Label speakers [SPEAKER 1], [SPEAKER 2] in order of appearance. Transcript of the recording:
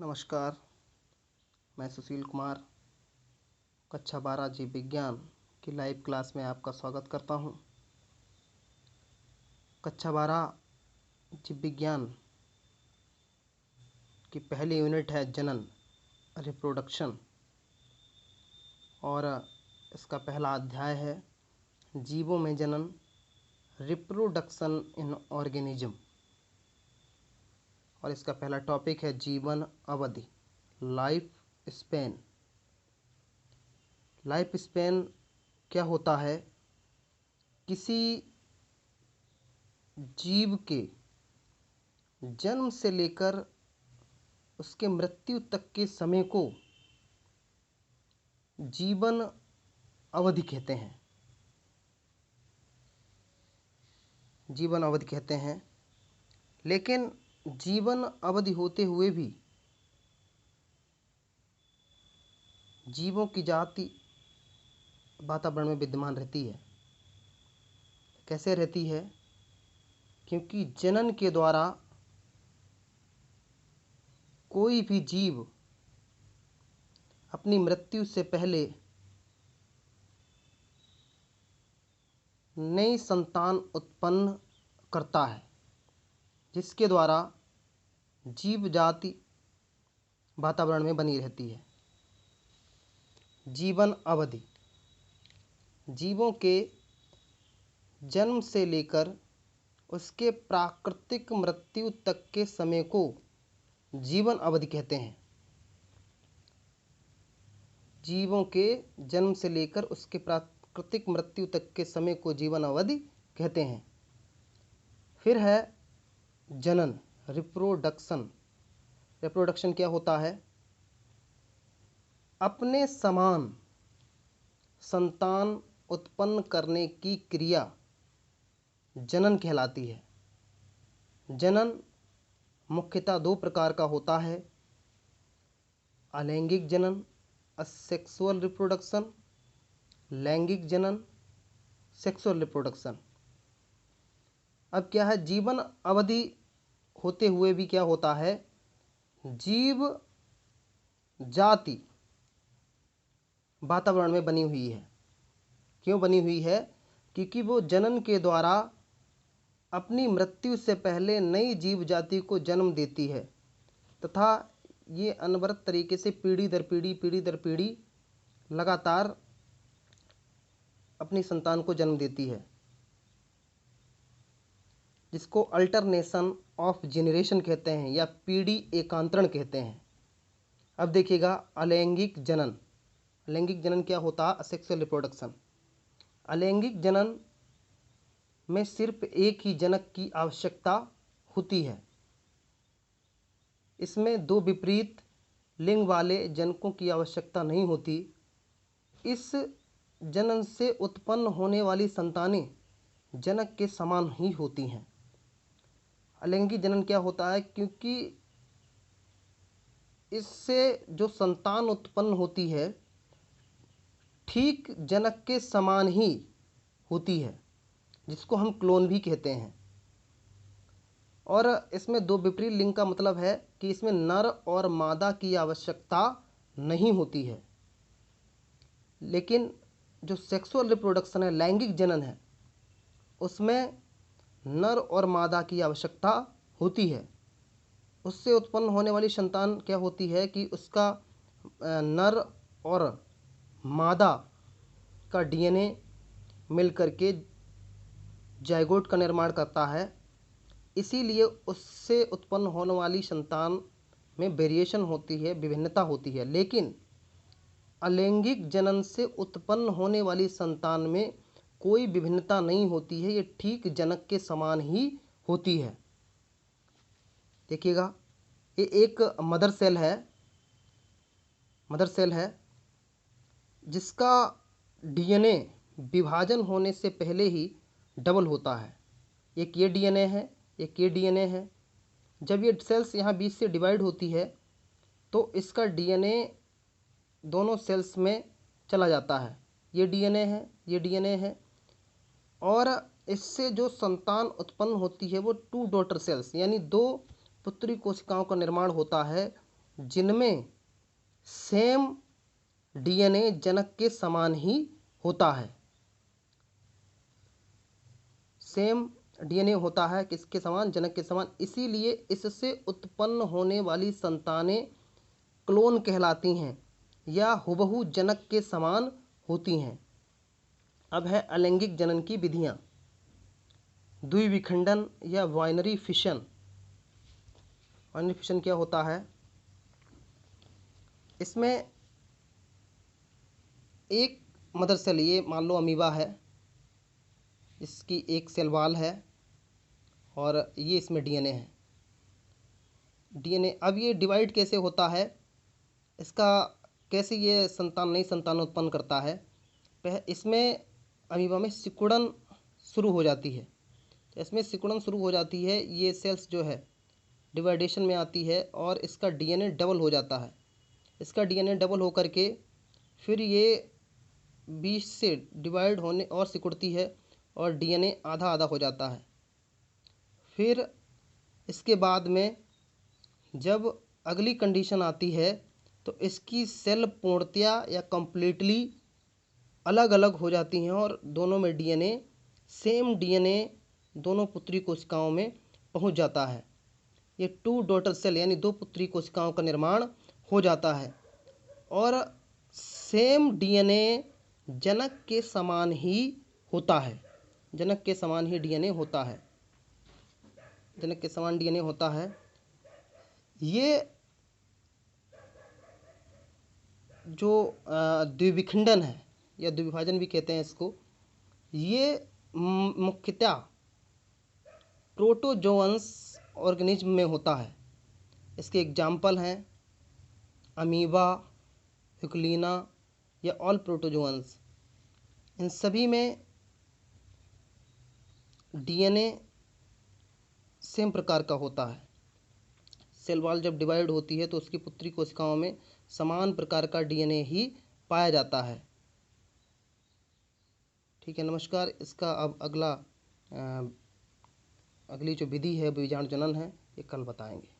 [SPEAKER 1] नमस्कार, मैं सुशील कुमार कक्षा 12 जीव विज्ञान की लाइव क्लास में आपका स्वागत करता हूं। कक्षा 12 जीव विज्ञान की पहली यूनिट है जनन, रिप्रोडक्शन, और इसका पहला अध्याय है जीवों में जनन, रिप्रोडक्शन इन ऑर्गेनिज्म, और इसका पहला टॉपिक है जीवन अवधि, लाइफ स्पेन। लाइफ स्पेन क्या होता है? किसी जीव के जन्म से लेकर उसके मृत्यु तक के समय को जीवन अवधि कहते हैं। जीवन अवधि कहते हैं। लेकिन जीवन अवधि होते हुए भी जीवों की जाति वातावरण में विद्यमान रहती है। कैसे रहती है? क्योंकि जनन के द्वारा कोई भी जीव अपनी मृत्यु से पहले नई संतान उत्पन्न करता है, जिसके द्वारा जीव जाति वातावरण में बनी रहती है। जीवन अवधि जीवों के जन्म से लेकर उसके प्राकृतिक मृत्यु तक के समय को जीवन अवधि कहते हैं। जीवों के जन्म से लेकर उसके प्राकृतिक मृत्यु तक के समय को जीवन अवधि कहते हैं। फिर है जनन, रिप्रोडक्शन। रिप्रोडक्शन क्या होता है? अपने समान संतान उत्पन्न करने की क्रिया जनन कहलाती है। जनन मुख्यतः दो प्रकार का होता है: अलैंगिक जनन, असेक्सुअल रिप्रोडक्शन, लैंगिक जनन, सेक्सुअल रिप्रोडक्शन। अब क्या है, जीवन अवधि होते हुए भी क्या होता है, जीव जाति वातावरण में बनी हुई है। क्यों बनी हुई है? क्योंकि वो जनन के द्वारा अपनी मृत्यु से पहले नई जीव जाति को जन्म देती है तथा ये अनवरत तरीके से पीढ़ी दर पीढ़ी लगातार अपनी संतान को जन्म देती है, जिसको अल्टरनेशन ऑफ जेनरेशन कहते हैं या पीढ़ी एकांतरण कहते हैं। अब देखिएगा, अलैंगिक जनन। अलैंगिक जनन क्या होता है? Asexual reproduction. अलैंगिक जनन में सिर्फ एक ही जनक की आवश्यकता होती है। इसमें दो विपरीत लिंग वाले जनकों की आवश्यकता नहीं होती। इस जनन से उत्पन्न होने वाली संतानें जनक के समान ही होती हैं। अलैंगिक जनन क्या होता है? क्योंकि इससे जो संतान उत्पन्न होती है ठीक जनक के समान ही होती है, जिसको हम क्लोन भी कहते हैं। और इसमें दो विपरीत लिंग का मतलब है कि इसमें नर और मादा की आवश्यकता नहीं होती है। लेकिन जो सेक्सुअल रिप्रोडक्शन है, लैंगिक जनन है, उसमें नर और मादा की आवश्यकता होती है। उससे उत्पन्न होने वाली संतान क्या होती है कि उसका नर और मादा का डीएनए मिल करके जाइगोट का निर्माण करता है। इसीलिए उससे उत्पन्न होने वाली संतान में वेरिएशन होती है, विभिन्नता होती है। लेकिन अलैंगिक जनन से उत्पन्न होने वाली संतान में कोई विभिन्नता नहीं होती है, ये ठीक जनक के समान ही होती है। देखिएगा, ये एक मदर सेल है जिसका डीएनए विभाजन होने से पहले ही डबल होता है। एक ये डीएनए है, एक ये डीएनए है। जब ये सेल्स यहाँ बीच से डिवाइड होती है तो इसका डीएनए दोनों सेल्स में चला जाता है। ये डीएनए है, ये डीएनए है, और इससे जो संतान उत्पन्न होती है वो 2 डॉटर सेल्स यानी 2 पुत्री कोशिकाओं का निर्माण होता है। जिनमें सेम डीएनए जनक के समान ही होता है। सेम डीएनए होता है किसके समान? जनक के समान। इसीलिए इससे उत्पन्न होने वाली संतानें क्लोन कहलाती हैं या हुबहू जनक के समान होती हैं। अब है अलैंगिक जनन की विधियां। द्विविखंडन या बाइनरी फिशन। बाइनरी फिशन क्या होता है? इसमें एक मदर सेल, ये मान लो अमीबा है, इसकी एक सेल वाल है और ये इसमें डीएनए है। डीएनए अब ये डिवाइड कैसे होता है, इसका कैसे ये संतान नई संतान उत्पन्न करता है? इसमें अमीबा में सिकुड़न शुरू हो जाती है। इसमें सिकुड़न शुरू हो जाती है, ये सेल्स जो है डिवाइडेशन में आती है और इसका डीएनए डबल हो जाता है। इसका डीएनए डबल होकर के फिर ये बीच से डिवाइड होने और सिकुड़ती है और डीएनए आधा आधा हो जाता है। फिर इसके बाद में जब अगली कंडीशन आती है तो इसकी सेल पूर्णतया या कंप्लीटली अलग अलग हो जाती हैं और दोनों में डीएनए, सेम डीएनए दोनों पुत्री कोशिकाओं में पहुंच जाता है। ये 2 डॉटर सेल यानी 2 पुत्री कोशिकाओं का निर्माण हो जाता है और सेम डीएनए जनक के समान ही होता है। जनक के समान ही डीएनए होता है। जनक के समान डीएनए होता है। ये जो द्विविखंडन है या द्विविभाजन भी कहते हैं इसको, ये मुख्यतः प्रोटोजोअन्स ऑर्गेनिज्म में होता है। इसके एग्जाम्पल हैं अमीबा, यूक्लिना या ऑल प्रोटोजोअन्स। इन सभी में डीएनए सेम प्रकार का होता है। सेल वॉल जब डिवाइड होती है तो उसकी पुत्री कोशिकाओं में समान प्रकार का डीएनए ही पाया जाता है। ठीक है, नमस्कार। इसका अब अगली जो विधि है बीजाणु जनन है, ये कल बताएंगे।